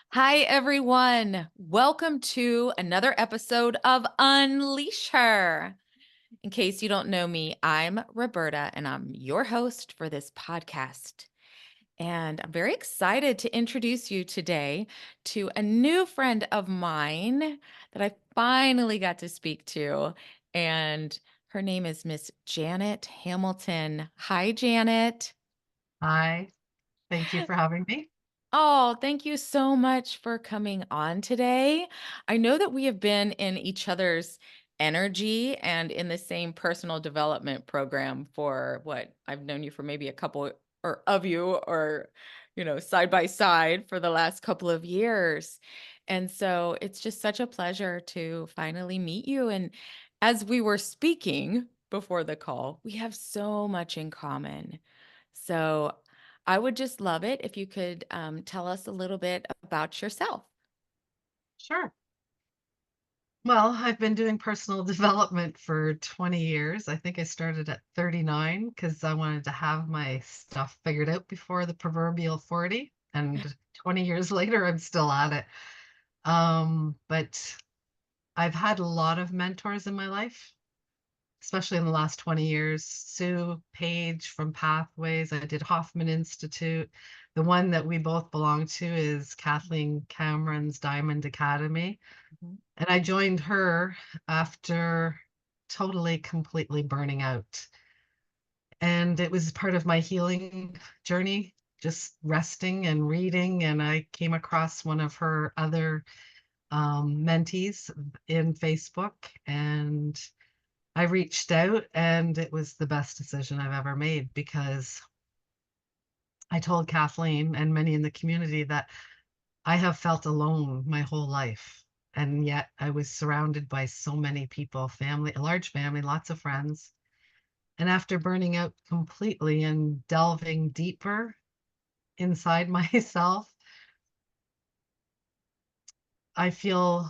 Hi, everyone. Welcome to another episode of Unleash Her. In case you don't know me, I'm Roberta, and I'm your host for this podcast. And I'm very excited to introduce you today to a new friend of mine that I finally got to speak to. And her name is Miss Janet Hamilton. Hi, Janet. Hi, thank you for having me. Oh, thank you so much for coming on today. I know that we have been in each other's energy and in the same personal development program for what I've known you for maybe a couple or of you or side by side for the last couple of years. And so it's just such a pleasure to finally meet you. And as we were speaking before the call, we have so much in common. So I would just love it if you could tell us a little bit about yourself. Sure. Well, I've been doing personal development for 20 years. I think I started at 39 because I wanted to have my stuff figured out before the proverbial 40. And 20 years later, I'm still at it. But I've had a lot of mentors in my life, especially in the last 20 years. Sue Page from Pathways. I did Hoffman Institute. The one that we both belong to is Kathleen Cameron's Diamond Academy. Mhm. And I joined her after totally, completely burning out. And it was part of my healing journey, just resting and reading. And I came across one of her other mentees in Facebook, and I reached out, and it was the best decision I've ever made because I told Kathleen and many in the community that I have felt alone my whole life. And yet I was surrounded by so many people, family, a large family, lots of friends. And after burning out completely and delving deeper inside myself, I feel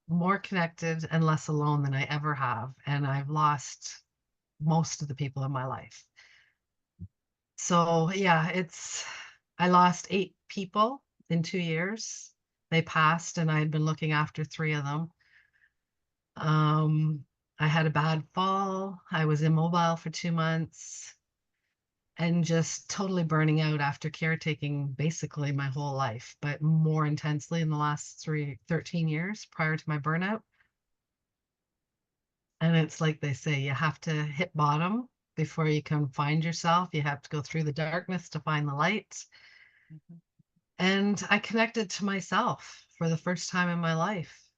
more connected and less alone than I ever have. And I've lost most of the people in my life. So yeah, I lost 8 people in 2 years. They passed, and I had been looking after 3 of them. Um, I had a bad fall. I was immobile for 2 months and just totally burning out after caretaking basically my whole life, but more intensely in the last 13 years prior to my burnout. And it's like they say, you have to hit bottom before you can find yourself. You have to go through the darkness to find the light. Mhm. And I connected to myself for the first time in my life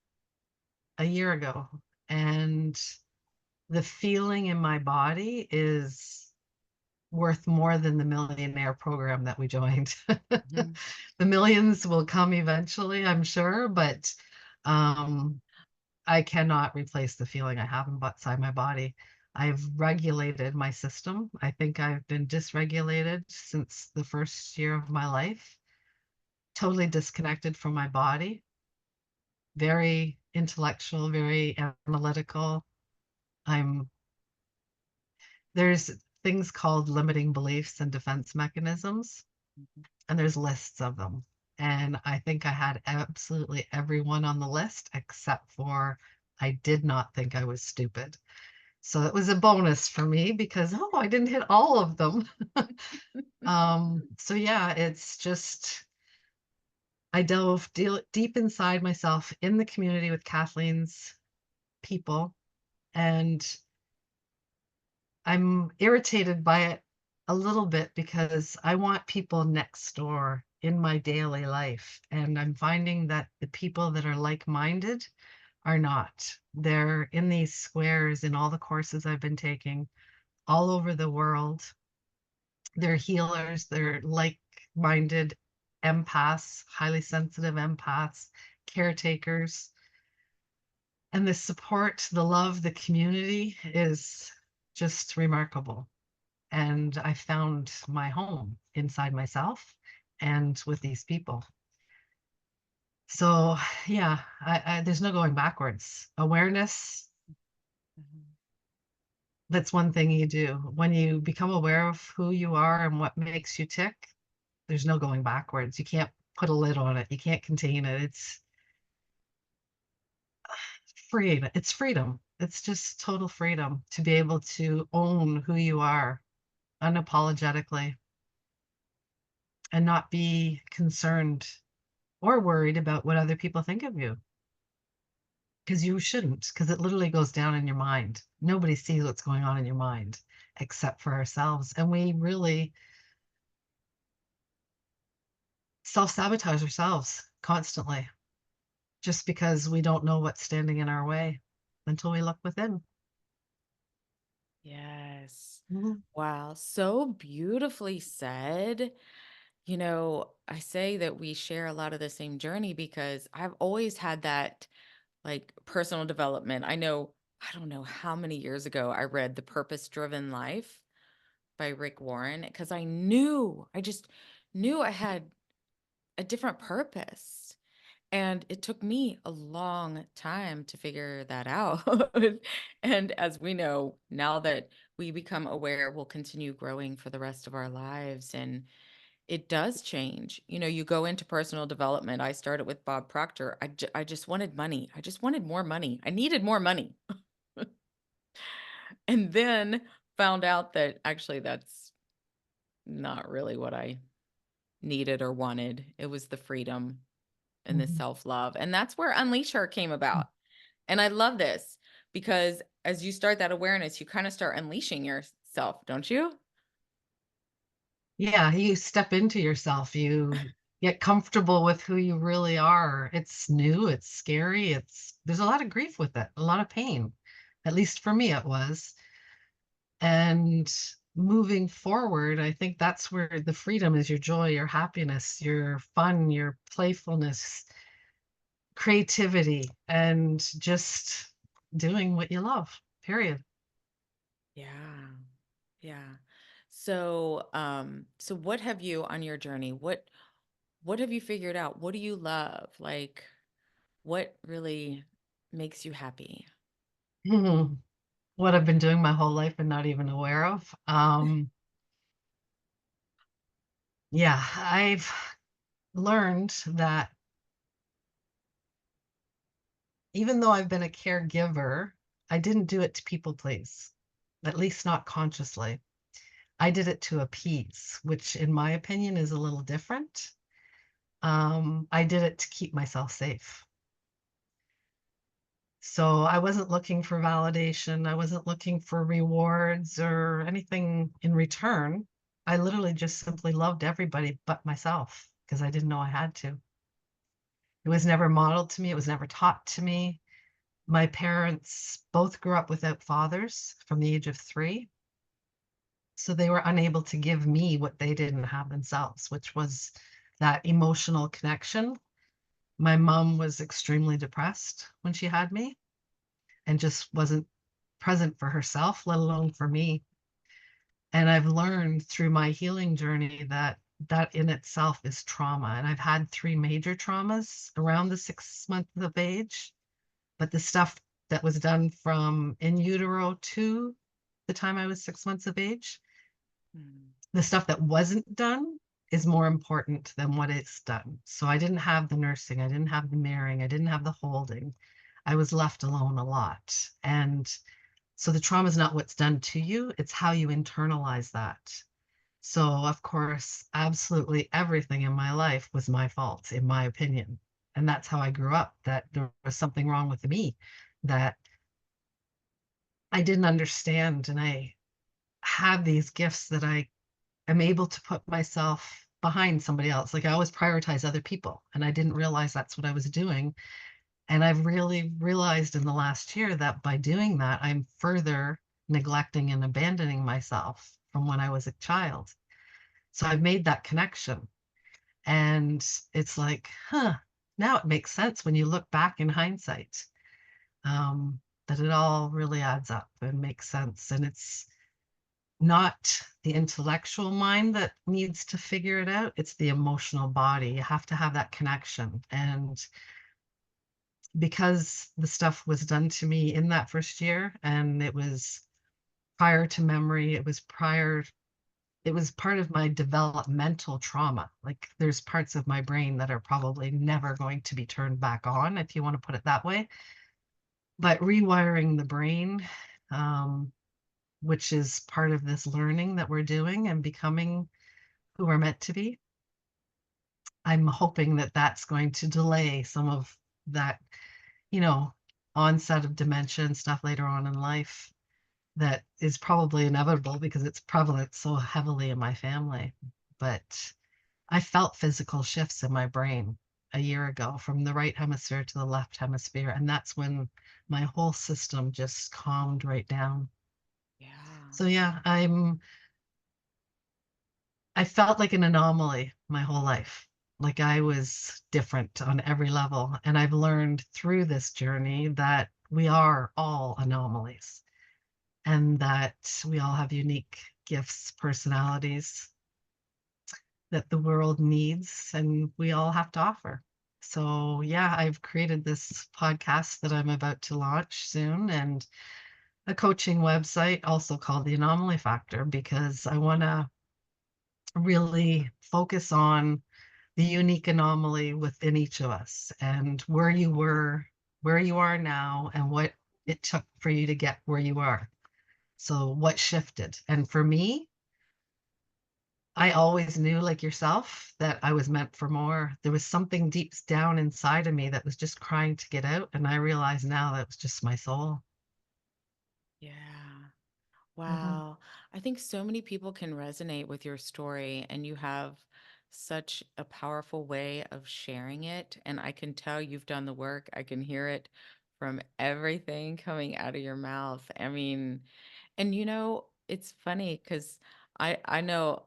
a year ago. And the feeling in my body is worth more than the millionaire program that we joined. Mhm. The millions will come eventually, I'm sure, but um, I cannot replace the feeling I have inside my body. I've regulated my system. I think I've been dysregulated since the first year of my life, totally disconnected from my body, very intellectual, very analytical. I'm There's things called limiting beliefs and defense mechanisms, Mhm. and there's lists of them. And I think I had absolutely everyone on the list except for I did not think I was stupid. So it was a bonus for me because, oh, I didn't hit all of them. So yeah, it's just I dove deep inside myself in the community with Kathleen's people, and I'm irritated by it a little bit because I want people next door in my daily life. And I'm finding that the people that are like minded are not. They're in these squares in all the courses I've been taking all over the world. They're healers, they're like minded empaths, highly sensitive empaths, caretakers. And the support, the love, the community is just remarkable. And I found my home inside myself and with these people. So yeah, there's no going backwards. Awareness, Mhm. that's one thing you do. When you become aware of who you are and what makes you tick, there's no going backwards. You can't put a lid on it. You can't contain it. It's freedom. It's freedom. It's just total freedom to be able to own who you are unapologetically and not be concerned or worried about what other people think of you. Because you shouldn't, because it literally goes down in your mind. Nobody sees what's going on in your mind except for ourselves. And we really self sabotage ourselves constantly just because we don't know what's standing in our way until we look within. Yes. Mhm. Wow, so beautifully said. I say that we share a lot of the same journey because I've always had that like personal development. I don't know how many years ago I read The Purpose Driven Life by Rick Warren because I just knew I had a different purpose. And it took me a long time to figure that out. And as we know, now that we become aware, we'll continue growing for the rest of our lives. And it does change. You go into personal development. I started with Bob Proctor. I just wanted money. I just wanted more money. I needed more money. And then found out that actually that's not really what I needed or wanted. It was the freedom and the Mhm. self-love. And that's where Unleash Her came about. And I love this because as you start that awareness, you kind of start unleashing yourself, don't you? Yeah, you step into yourself, you get comfortable with who you really are. It's new, it's scary, there's a lot of grief with it, a lot of pain. At least for me, it was. And moving forward, I think that's where the freedom is your joy, your happiness, your fun, your playfulness, creativity, and just doing what you love, period. Yeah. Yeah. So what have you on your journey? What have you figured out? What do you love? Like what really makes you happy? What I've been doing my whole life and not even aware of. Yeah, I've learned that even though I've been a caregiver, I didn't do it to people please, at least not consciously. I did it to appease, which in my opinion is a little different. I did it to keep myself safe. So I wasn't looking for validation. I wasn't looking for rewards or anything in return. I literally just simply loved everybody but myself because I didn't know I had to. It was never modeled to me. It was never taught to me. My parents both grew up without fathers from the age of 3. So they were unable to give me what they didn't have themselves, which was that emotional connection. My mom was extremely depressed when she had me and just wasn't present for herself, let alone for me. And I've learned through my healing journey that that in itself is trauma. And I've had 3 major traumas around the 6 months of age, but the stuff that was done from in utero to the time I was 6 months of age, Mm. the stuff that wasn't done is more important than what is done. So I didn't have the nursing, I didn't have the marrying, I didn't have the holding. I was left alone a lot. And so the trauma is not what's done to you, it's how you internalize that. So, of course, absolutely everything in my life was my fault, in my opinion. And that's how I grew up, that there was something wrong with me that I didn't understand. And I have these gifts that I am able to put myself behind somebody else. Like I always prioritize other people, and I didn't realize that's what I was doing. And I've really realized in the last year that by doing that, I'm further neglecting and abandoning myself from when I was a child. So I've made that connection. And it's like, now it makes sense when you look back in hindsight, that it all really adds up and makes sense. And it's not the intellectual mind that needs to figure it out, it's the emotional body. You have to have that connection. And because the stuff was done to me in that first year and it was prior to memory, it was prior, it was part of my developmental trauma. Like there's parts of my brain that are probably never going to be turned back on, if you want to put it that way. But rewiring the brain, um, which is part of this learning that we're doing and becoming who we're meant to be, I'm hoping that that's going to delay some of that, you know, onset of dementia and stuff later on in life that is probably inevitable because it's prevalent so heavily in my family. But I felt physical shifts in my brain a year ago from the right hemisphere to the left hemisphere. And that's when my whole system just calmed right down. Yeah. So yeah, I felt like an anomaly my whole life. Like I was different on every level. And I've learned through this journey that we are all anomalies and that we all have unique gifts, personalities that the world needs and we all have to offer. So, yeah, I've created this podcast that I'm about to launch soon and a coaching website also called The Anomaly Factor because I want to really focus on the unique anomaly within each of us and where you were, where you are now, and what it took for you to get where you are. So, what shifted? And for me, I always knew, like yourself, that I was meant for more. There was something deep down inside of me that was just crying to get out. And I realize now that was just my soul. Yeah. Hmm. Wow. I think so many people can resonate with your story, and you have such a powerful way of sharing it. And I can tell you've done the work. I can hear it from everything coming out of your mouth. I mean, and it's funny because I know,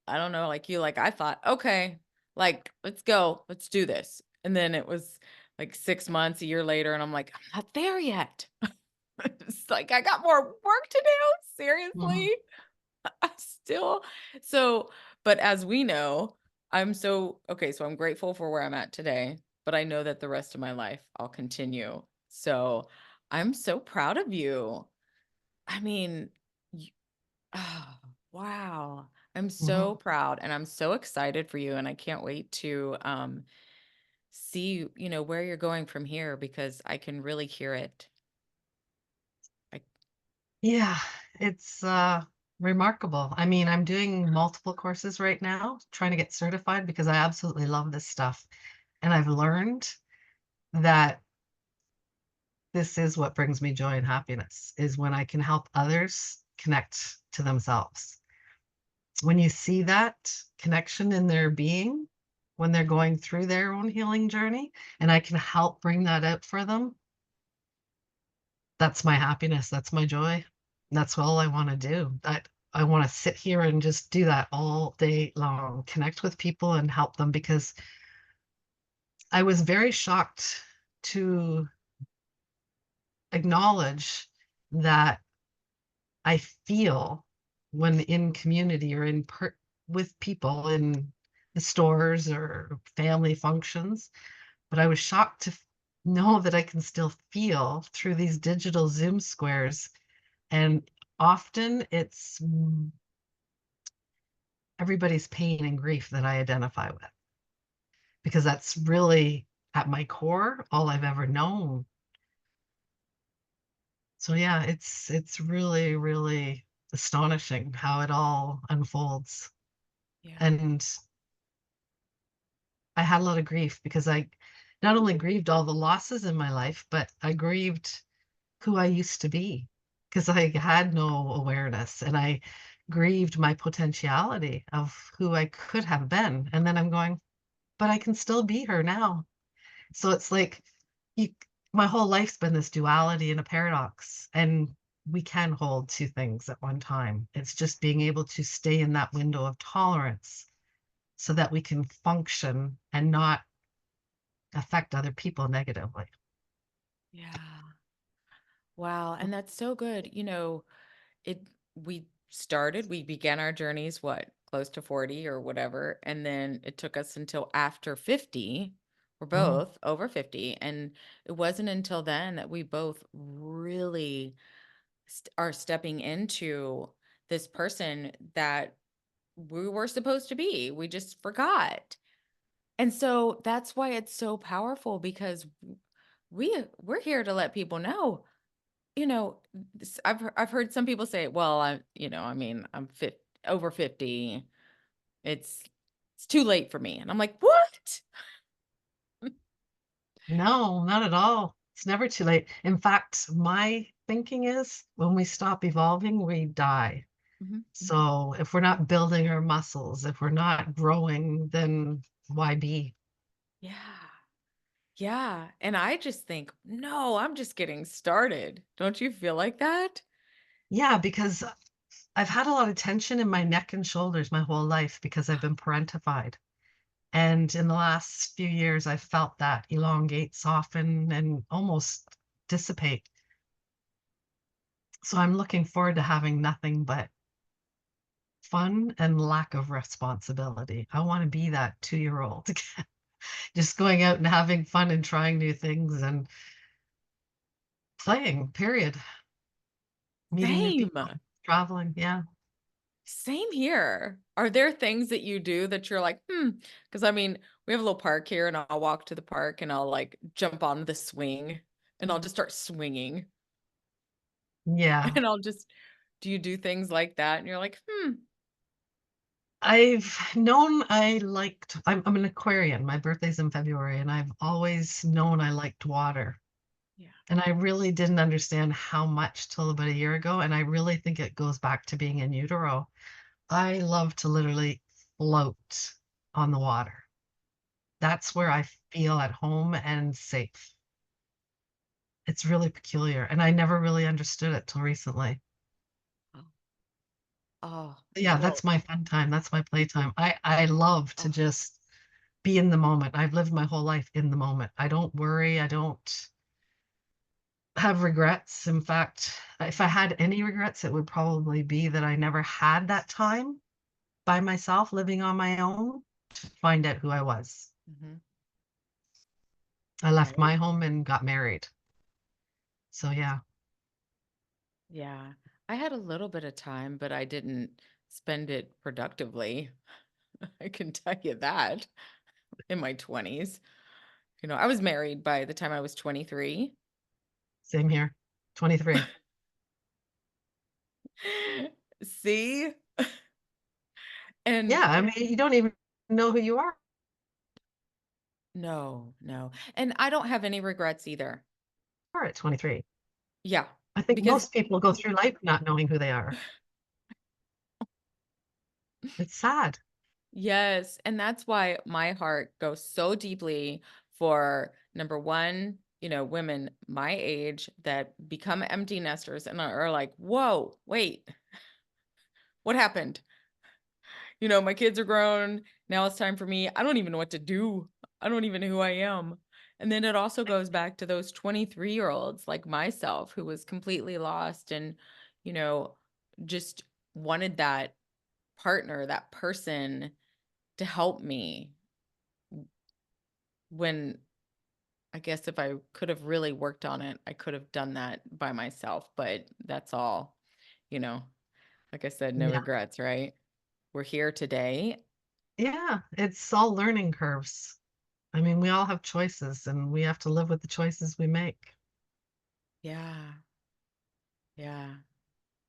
I don't know, like you, like I thought, okay, like let's go, let's do this. And then it was like 6 months, a year later, and I'm like, I'm not there yet. It's like I got more work to do. Hmm. Seriously? I still so but as we know, I'm so okay, so I'm grateful for where I'm at today, but I know that the rest of my life I'll continue. So, I'm so proud of you. I mean, y oh, wow. I'm so Hmm. proud and I'm so excited for you and I can't wait to see, where you're going from here because I can really hear it. I Yeah, it's remarkable. I mean, I'm doing multiple courses right now, trying to get certified because I absolutely love this stuff. And I've learned that this is what brings me joy and happiness is when I can help others connect to themselves. When you see that connection in their being, when they're going through their own healing journey, and I can help bring that out for them, that's my happiness. That's my joy. That's all I want to do. I want to sit here and just do that all day long, connect with people and help them because I was very shocked to acknowledge that I feel when in community or with people in the stores or family functions, but I was shocked to know that I can still feel through these digital Zoom squares. And often it's everybody's pain and grief that I identify with because that's really at my core all I've ever known. So yeah, it's really, really astonishing how it all unfolds. yeah. And I had a lot of grief because I not only grieved all the losses in my life, but I grieved who I used to be because I had no awareness and I grieved my potentiality of who I could have been. And then I'm going, but I can still be her now. So it's like you, my whole life's been this duality and a paradox. And we can hold two things at one time. It's just being able to stay in that window of tolerance so that we can function and not affect other people negatively. Yeah. Wow, and that's so good. It we began our journeys what, close to 40 or whatever, and then it took us until after 50. We're Mm. both over 50, and it wasn't until then that we both really are stepping into this person that we were supposed to be. We just forgot. And so that's why it's so powerful because we're here to let people know, I've heard some people say, well, I mean, over 50. It's it's too late for me. And I'm like, "What?" No, not at all. It's never too late. In fact, my thinking is when we stop evolving, we die. Mhm, mhm. So if we're not building our muscles, if we're not growing, then why be? Yeah. Yeah, and I just think, "No, I'm just getting started." Don't you feel like that? Yeah, because I've had a lot of tension in my neck and shoulders my whole life because I've been parentified. And in the last few years, I've felt that elongate, soften, and almost dissipate. So I'm looking forward to having nothing but fun and lack of responsibility. I want to be that 2-year old, just going out and having fun and trying new things and playing, period. Meeting new Same. people, traveling. Yeah. Same here. Are there things that you do that you're like, "Hmm," because I mean, we have a little park here, and I'll walk to the park, and I'll, like, jump on the swing, and I'll just start swinging, Yeah. and I'll just do you do things like that? And you're like, "Hmm." I've known I liked, I'm an Aquarian. My birthday's in February, and I've always known I liked water. Yeah. And I really didn't understand how much till about a year ago. And I really think it goes back to being in utero. I love to literally float on the water. That's where I feel at home and safe. It's really peculiar. And I never really understood it till recently. Oh. Oh, Yeah, well, that's my fun time. That's my playtime. I love to oh, just be in the moment. I've lived my whole life in the moment. I don't worry. I don't have regrets. In fact, if I had any regrets, it would probably be that I never had that time by myself living on my own to find out who I was. mhm, I left right. my home and got married. So yeah, Yeah. I had a little bit of time, but I didn't spend it productively. I can tell you that in my 20s. I was married by the time I was 23. same here. 23. See? And Yeah, I mean, you don't even know who you no, no. And I don't have any regrets either. are at 23. Yeah. I think Because most people go through life not knowing who they are. It's sad. yes, and that's why my heart goes so deeply for number one, women my age that become empty nesters and are like, whoa, wait, what happened? My kids are grown. Now it's time for me. I don't even know what to do. I don't even know who I am. And then it also goes back to those 23-year-olds like myself who was completely lost and, you know, just wanted that partner, that person to help me when I guess if I could have really worked on it, I could have done that by myself. But that's all, you know, like I said, no Yeah. regrets, right? We're here today. Yeah, it's all learning curves. I mean, we all have choices and we have to live with the choices we make. Yeah. Yeah.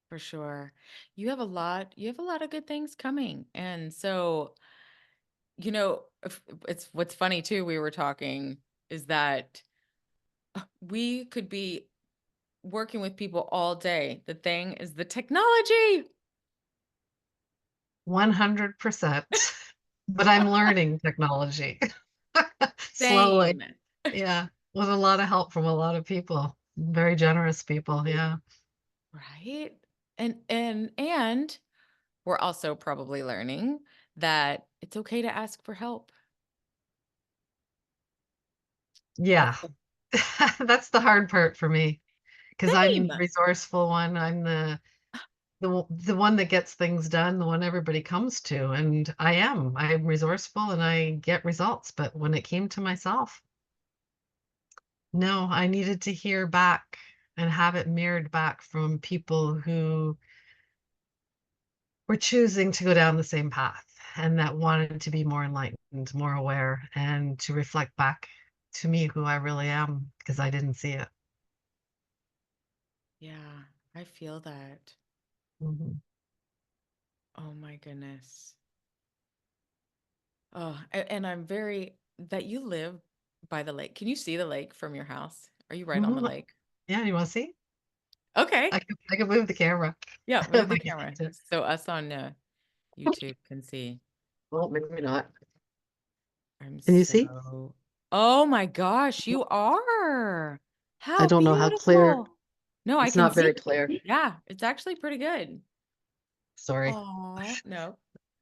For sure. You have a lot of good things coming. And so, it's what's funny too, we were talking is that we could be working with people all day. The thing is the technology. 100%. But I'm learning technology slowly. Same. Yeah, with a lot of help from a lot of people, very generous people. Yeah. Right? And we're also probably learning that it's okay to ask for help. Yeah. That's the That's the hard part for me because I'm same. the resourceful one. I'm the one that gets things done, the one everybody comes to, and I am. I'm resourceful and I get results, but when it came to myself, no, I needed to hear back and have it mirrored back from people who were choosing to go down the same path and that wanted to be more enlightened, more aware, and to reflect back to me who I really am because I didn't see it. Yeah, I feel that. Mhm. Oh my goodness. Oh, and I'm very that you live by the lake. Can you see the lake from your house? Are you right on the Mhm. lake? Yeah, you want to see? Okay. I can move the camera Yeah, move if the I can camera get it. so us on YouTube can see. Well, maybe not. I'm Can you see? so Oh my gosh, you are. I How don't know how clear. beautiful. No, I It's can not see. very clear. Yeah, it's actually pretty good. Sorry. Oh, no.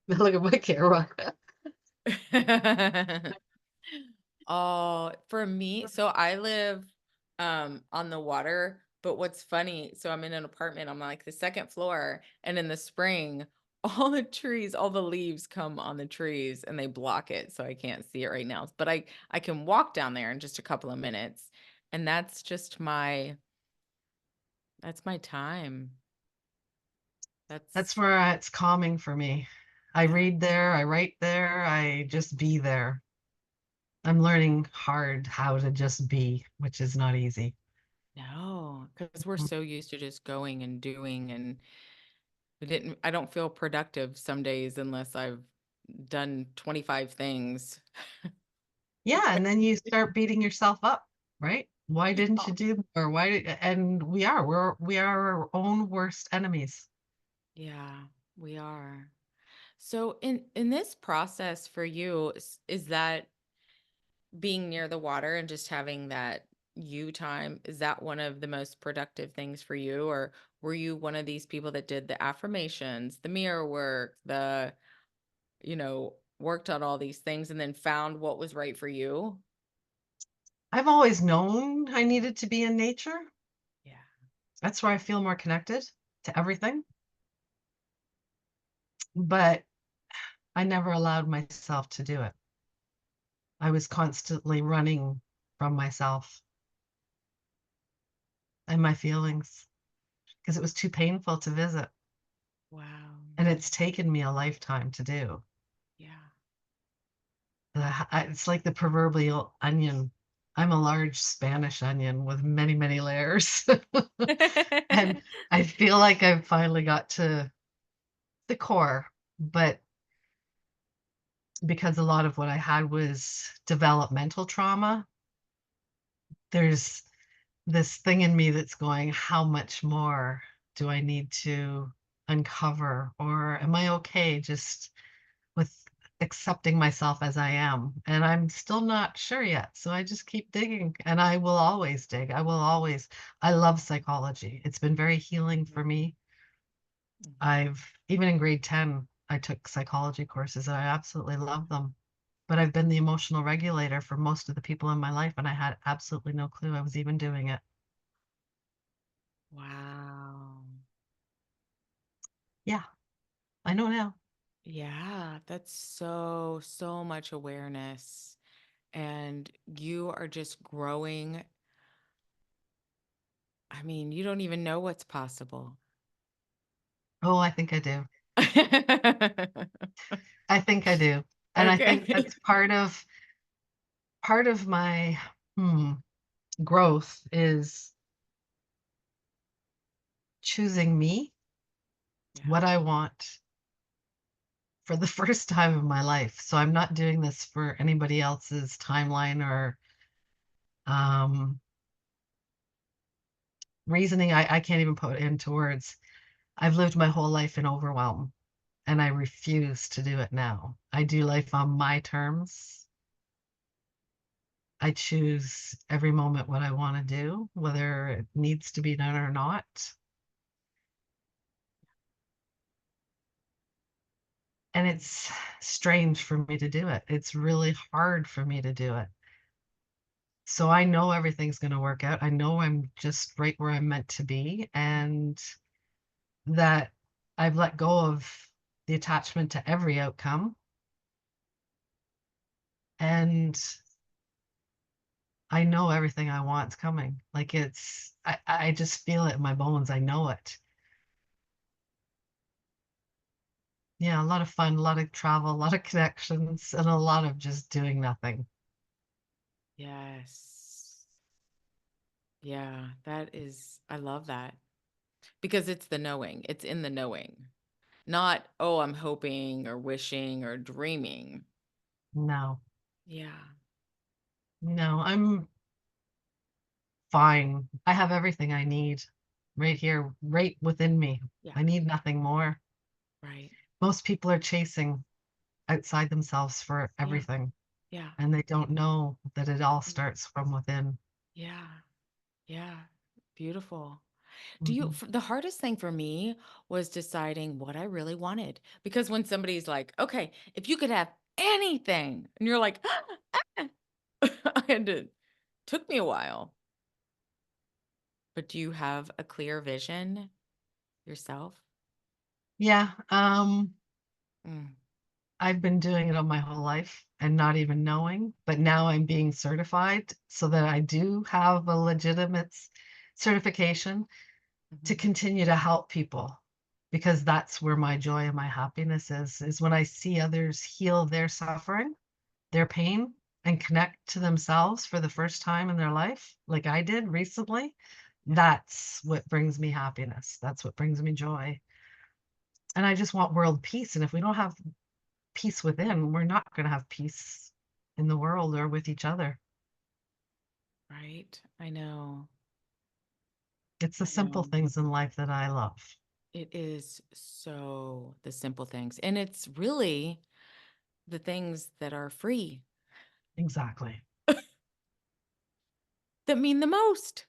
Look at my camera. Oh, for me, so I live on the water, but what's funny, so I'm in an apartment, I'm like the second floor, and in the spring, all the trees, all the leaves come on the trees and they block it, so I can't see it right now. But I can walk down there in just a couple of minutes, and that's my time. That's That's where it's calming for me. I yeah. read there, I write there, I just be there. I'm learning hard how to just be, which is not easy. No, because we're so used to just going and doing and I don't feel productive some days unless I've done 25 things. Yeah, and then you start beating yourself up, right? Why didn't you Yeah. do or why and we are our own worst enemies. Yeah, we are. So in this process for you, is that being near the water and just having that you time, is that one of the most productive things for you? Or were you one of these people that did the affirmations, the mirror work, worked on all these things and then found what was right for you? I've always known I needed to be in nature. Yeah. That's where I feel more connected to everything, but I never allowed myself to do it. I was constantly running from myself and my feelings because it was too painful to visit. Wow. And it's taken me a lifetime to do. Yeah. It's like the proverbial onion. I'm a large Spanish onion with many, many layers. And I feel like I've finally got to the core, but because a lot of what I had was developmental trauma, there's this thing in me that's going, how much more do I need to uncover? Or am I okay just with accepting myself as I am? And I'm still not sure yet. So I just keep digging and I will always dig. I love psychology. It's been very healing for me. Mhm. I've, even in grade 10, I took psychology courses and I absolutely love them. But I've been the emotional regulator for most of the people in my life, and I had absolutely no clue I was even doing it. Wow. Yeah, I know now. Yeah, that's so, so much awareness. And you are just growing. I mean, you don't even know what's possible. Oh, I think I do. I think I do. And I think Okay. that's part of my growth is choosing me, Yeah. what I want for the first time in my life. So I'm not doing this for anybody else's timeline or um, reasoning. I can't even put it into words. I've lived my whole life in overwhelm and I refuse to do it now. I do life on my terms. I choose every moment what I want to do, whether it needs to be done or not. And it's strange for me to do it. It's really hard for me to do it. So I know everything's going to work out. I know I'm just right where I'm meant to be, and that I've let go of the attachment to every outcome. And I know everything I want's coming. Like I just feel it in my bones. I know it. Yeah, a lot of fun, a lot of travel, a lot of connections, and a lot of just doing nothing. Yes. Yeah, that is I love that because it's the knowing. It's in the knowing. Not, "Oh, I'm hoping or wishing or dreaming." No, Yeah. no, I'm fine. I have everything I need right here, right within me. Yeah. I need nothing more. Right. Most people are chasing outside themselves for Yeah. everything, Yeah. and they don't know that it all Mm. starts from within. Yeah. Yeah. Beautiful. Do you Mhm. the hardest thing for me was deciding what I really wanted, because when somebody's like, "Okay, if you could have anything," and you're like, I had to took me a while. But do you have a clear vision yourself? Yeah, Mm, I've been doing it all my whole life and not even knowing, but now I'm being certified so that I do have a legitimate certification to mhm, continue to help people, because that's where my joy and my happiness is when I see others heal their suffering, their pain, and connect to themselves for the first time in their life, like I did recently. yeah, That's what brings me happiness. That's what brings me joy. And I just want world peace. And if we don't have peace within, we're not going to have peace in the world or with each other. right? I know. It's the I simple know. things in life that I love. It is so the simple things. And it's really the things that are free Exactly. that mean the most.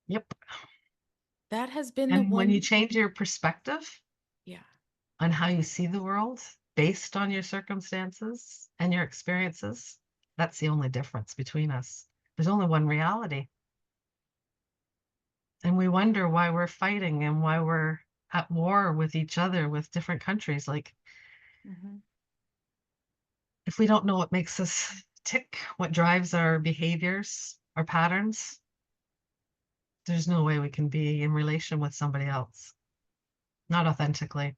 Yep. That has been the And when you one. change your perspective Yeah. on how you see the world based on your circumstances and your experiences, that's the only difference between us. There's only one reality. And we wonder why we're fighting and why we're at war with each other with different countries. Like, Mhm. if we don't know what makes us tick, what drives our behaviors, our patterns, there's no way we can be in relation with somebody else, not authentically.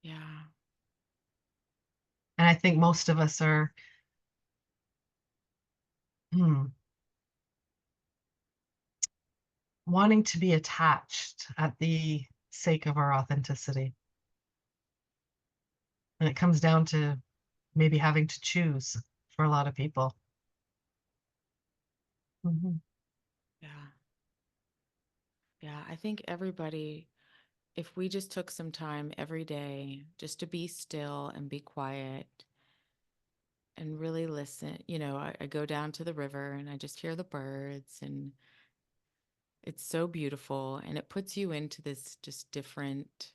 Yeah. And I think most of us are hmm, wanting to be attached at the sake of our authenticity. And it comes down to maybe having to choose for a lot of people. Mhm. Yeah. Yeah. I think everybody, if we just took some time every day just to be still and be quiet and really listen, I go down to the river and I just hear the birds, and it's so beautiful, and it puts you into this just different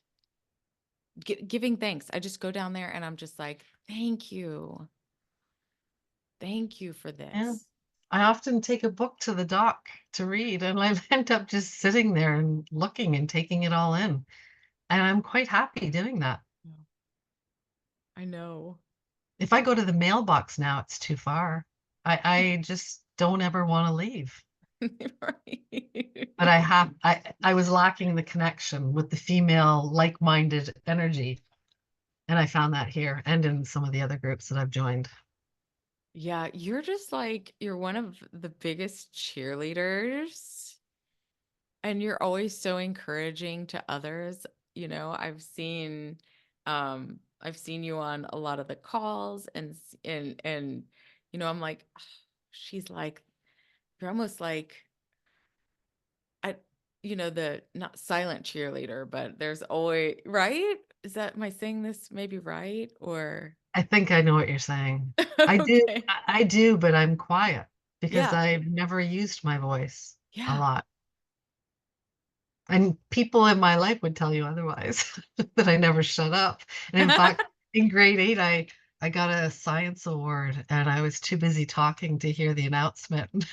giving thanks. I just go down there and I'm just like, thank you. Thank you for Yeah. this. I often take a book to the dock to read, and I end up just sitting there and looking and taking it all in. And I'm quite happy doing that. Yeah. I know. If I go to the mailbox now, it's too far. I just don't ever want to leave. But Right. I was lacking the connection with the female like-minded energy. And I found that here and in some of the other groups that I've joined. Yeah, you're just like, you're one of the biggest cheerleaders, and you're always so encouraging to others. I've seen you on a lot of the calls, and I'm like, "Oh, she's like, you're almost like, I the not silent cheerleader, but there's always, right? Is that, am I saying this maybe right? Or I think I know what you're saying. okay. I do, but I'm quiet because Yeah. I've never used my voice a Yeah. lot. And people in my life would tell you otherwise, that I never shut up. And in fact, in grade 8, I got a science award and I was too busy talking to hear the announcement.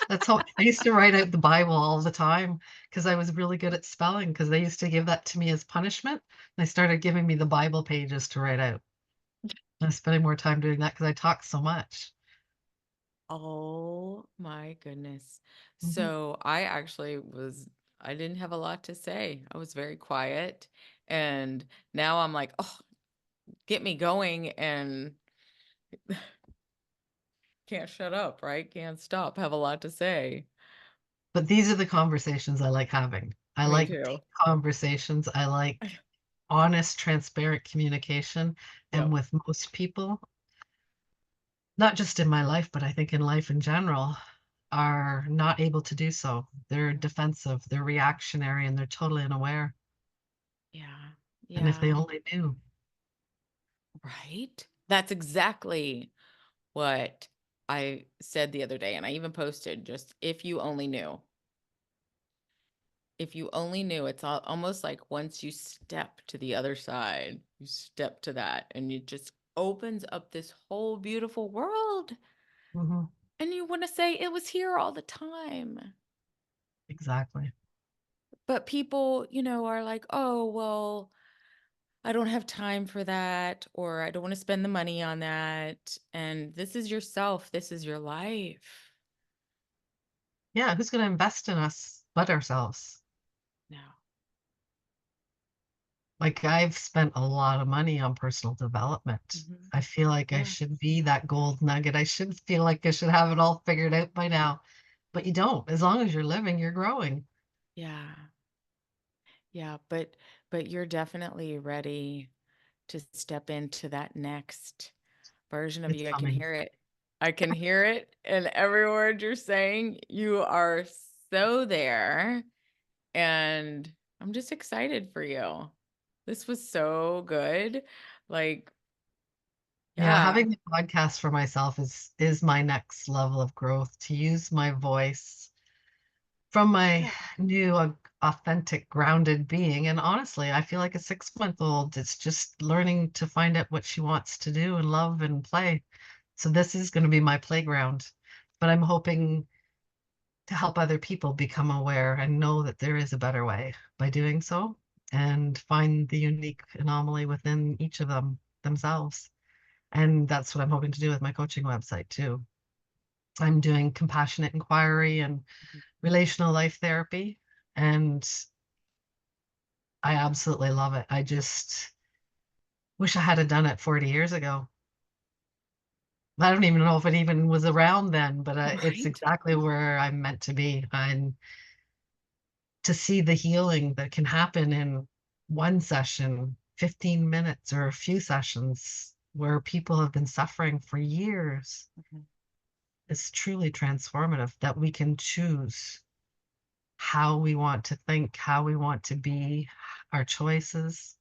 That's how I used to write out the Bible all the time because I was really good at spelling, because they used to give that to me as punishment. They started giving me the Bible pages to write out. I was spending more time doing that because I talk so much. Oh my goodness. Mhm. So I actually was. I didn't have a lot to say. I was very quiet. And now I'm like, oh, get me going and can't shut up, right? Can't stop. Have a lot to say. But these are the conversations I like having. I Me like deep too. conversations. I like honest, transparent communication. And Yep. with most people, not just in my life, but I think in life in general, are not able to do so. They're Yeah. defensive, they're reactionary, and they're totally unaware. Yeah. And if they Yeah. only knew, Right? That's exactly what I said the other day. And I even posted just if you only knew. If you only knew, it's almost like once you step to the other side, you step to that and it just opens up this whole beautiful world. mhm, And you want to say it was here all the time. exactly. But people, are like, oh, well, I don't have time for that, or I don't want to spend the money on that. And this is yourself, this is your life. Yeah, who's going to invest in us but ourselves? No. Like, I've spent a lot of money on personal development. Mhm. I feel like I Yeah. should be that gold nugget. I should feel like I should have it all figured out by now. But you don't. As long as you're living, you're growing. Yeah. Yeah. But you're definitely ready to step into that next version of It's you. I can coming. hear it. I can hear it in every word you're saying. You are so there. And I'm just excited for you. This was so good. Like, Yeah, yeah. having the podcast for myself is my next level of growth, to use my voice from my Yeah. new authentic grounded being. And honestly, I feel like a 6 month old. It's just learning to find out what she wants to do and love and play. So this is going to be my playground. But I'm hoping to help other people become aware and know that there is a better way by doing so, and find the unique anomaly within each of them themselves. And that's what I'm hoping to do with my coaching website too. I'm doing compassionate inquiry and Mhm. relational life therapy, and I absolutely love it. I just wish I had done it 40 years ago. I don't even know if it even was around then, but it's Right? exactly where I'm meant to be. And to see the healing that can happen in one session, 15 minutes, or a few sessions where people have been suffering for years Mhm. is truly transformative, that we can choose how we want to think, how we want to be, our choices.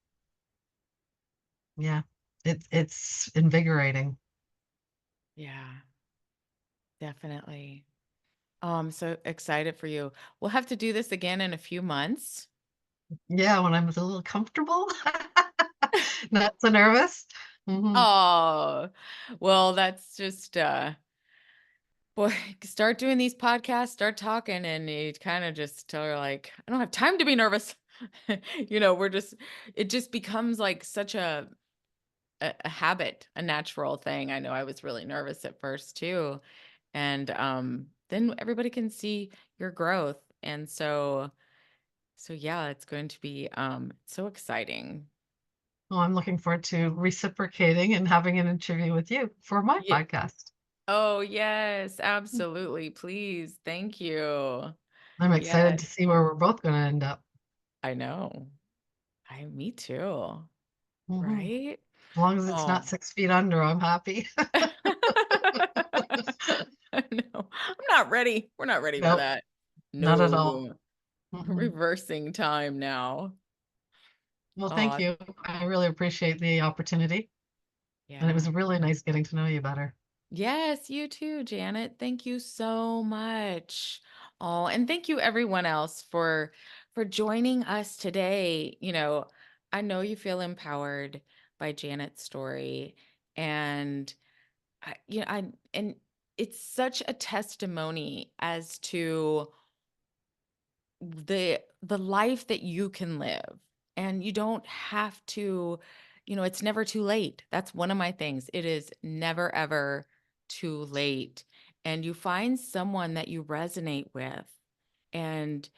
Yeah, it's invigorating. Yeah, definitely. Oh, I'm so excited for you. We'll have to do this again in a few months. Yeah, when I'm a little comfortable, not so nervous. Hmm. Oh, well, that's just boy, start doing these podcasts, start talking, and you kind of just are like, I don't have time to be nervous. We're just it just becomes like such a habit, a natural thing. I know I was really nervous at first too. And then everybody can see your growth. And so yeah, it's going to be so exciting. Well, I'm looking forward to reciprocating and having an interview with you for my Yeah. podcast. Oh, yes, absolutely. Please. Thank you. I'm excited Yes, to see where we're both going to end up. I know. Me too. Hmm. Right? As long as it's not Oh. 6 feet under, I'm happy. No, I'm not ready. We're not ready for Nope, that. not at all. No. Mm-mm. Reversing time now. Well, thank Oh, you. I really appreciate the opportunity. And it yeah. was really nice getting to know you better. Yes, you too, Janet. Thank you so much. Oh, and thank you everyone else for joining us today. I know you feel empowered by Janet's story and and it's such a testimony as to the life that you can live, and you don't have to, it's never too late. That's one of my things. It is never ever too late. And you find someone that you resonate with, and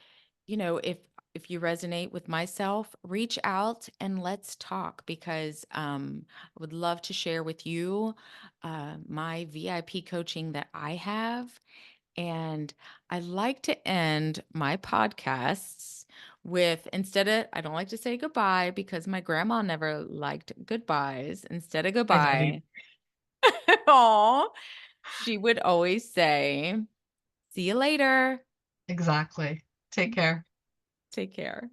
if you resonate with myself, reach out and let's talk because I would love to share with you my VIP coaching that I have. And I like to end my podcasts with I don't like to say goodbye because my grandma never liked goodbyes. Instead of I don't goodbye, oh, she would always say, see you later. exactly. Take care. Take care.